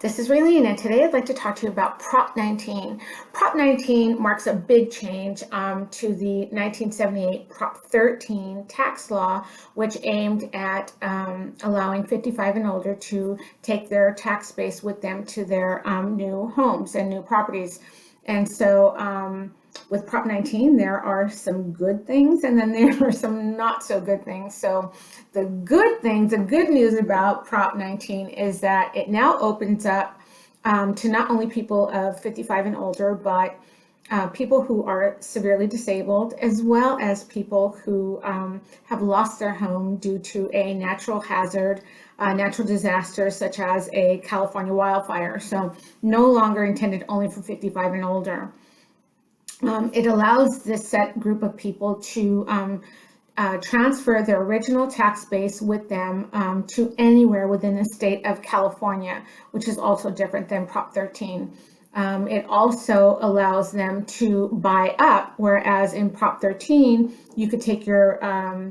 This is Raylene, and today I'd like to talk to you about Prop 19. Prop 19 marks a big change to the 1978 Prop 13 tax law, which aimed at allowing 55 and older to take their tax base with them to their new homes and new properties. And so with Prop 19, there are some good things, and then there are some not so good things. So the good things, the good news about Prop 19 is that it now opens up to not only people of 55 and older, but people who are severely disabled, as well as people who have lost their home due to a natural hazard, natural disaster, such as a California wildfire. So no longer intended only for 55 and older. It allows this set group of people to transfer their original tax base with them to anywhere within the state of California, which is also different than Prop 13. It also allows them to buy up, whereas in Prop 13, you could take your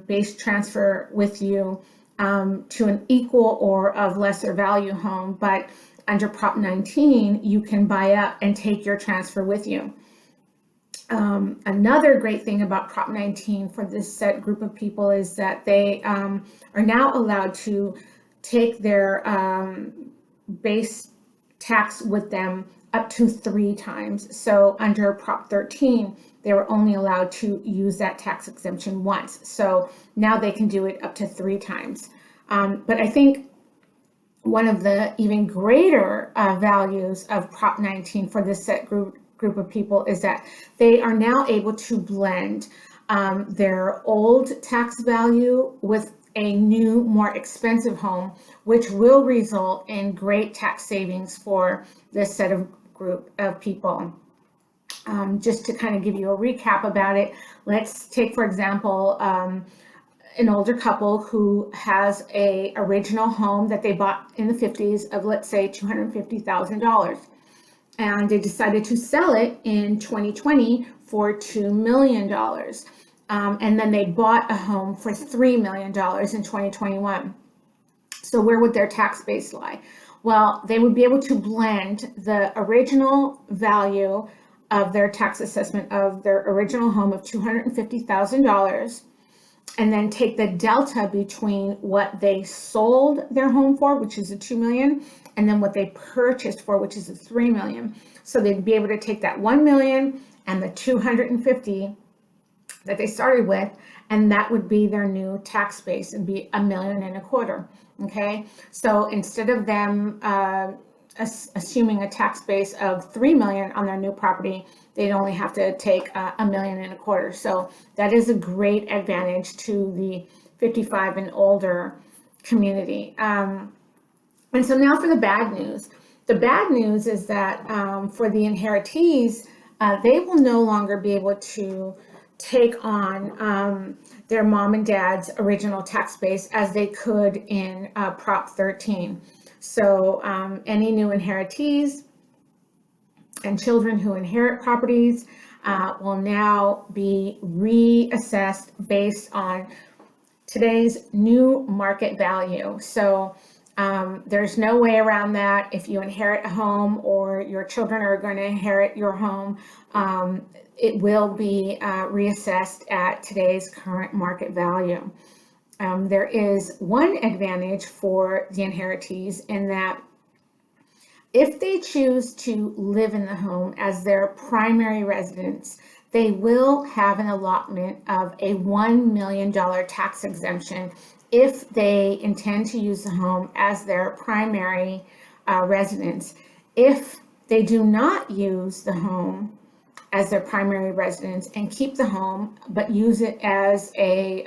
base transfer with you to an equal or of lesser value home, but under Prop 19, you can buy up and take your transfer with you. Another great thing about Prop 19 for this set group of people is that they are now allowed to take their base tax with them up to 3 times. So under Prop 13, they were only allowed to use that tax exemption once. So now they can do it up to 3 times. But I think one of the even greater values of Prop 19 for this set group of people is that they are now able to blend their old tax value with a new, more expensive home, which will result in great tax savings for this set of group of people. Just to kind of give you a recap about it, let's take, for example, an older couple who has a original home that they bought in the 50s of, let's say, $250,000. And they decided to sell it in 2020 for $2 million. And then they bought a home for $3 million in 2021. So where would their tax base lie? Well, they would be able to blend the original value of their tax assessment of their original home of $250,000 and then take the delta between what they sold their home for, which is a $2 million, and then what they purchased for, which is a $3 million. So they'd be able to take that $1 million and the $250 that they started with, and that would be their new tax base and be $1.25 million. Okay, so instead of them assuming a tax base of $3 million on their new property, they'd only have to take $1.25 million. So that is a great advantage to the 55 and older community. And so now for the bad news. The bad news is that for the inheritees, they will no longer be able to take on their mom and dad's original tax base as they could in Prop 13. So any new inheritees and children who inherit properties will now be reassessed based on today's new market value. So there's no way around that. If you inherit a home or your children are going to inherit your home, it will be reassessed at today's current market value. There is one advantage for the inheritees in that if they choose to live in the home as their primary residence, they will have an allotment of a $1 million tax exemption if they intend to use the home as their primary residence. If they do not use the home as their primary residence and keep the home, but use it as a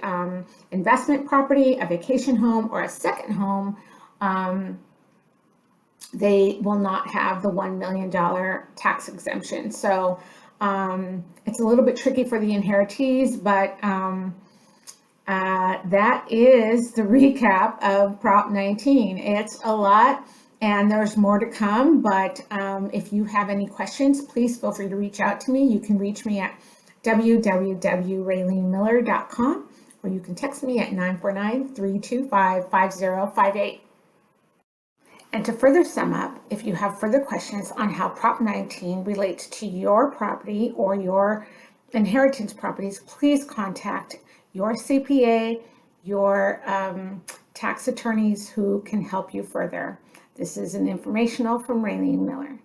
investment property, a vacation home, or a second home, they will not have the $1 million tax exemption. So it's a little bit tricky for the inheritees, but that is the recap of Prop 19. It's a lot, and there's more to come, but if you have any questions, please feel free to reach out to me. You can reach me at www.raylenemiller.com, or you can text me at 949-325-5058. And to further sum up, if you have further questions on how Prop 19 relates to your property or your inheritance properties, please contact your CPA, your tax attorneys who can help you further. This is an informational from Raylene Miller.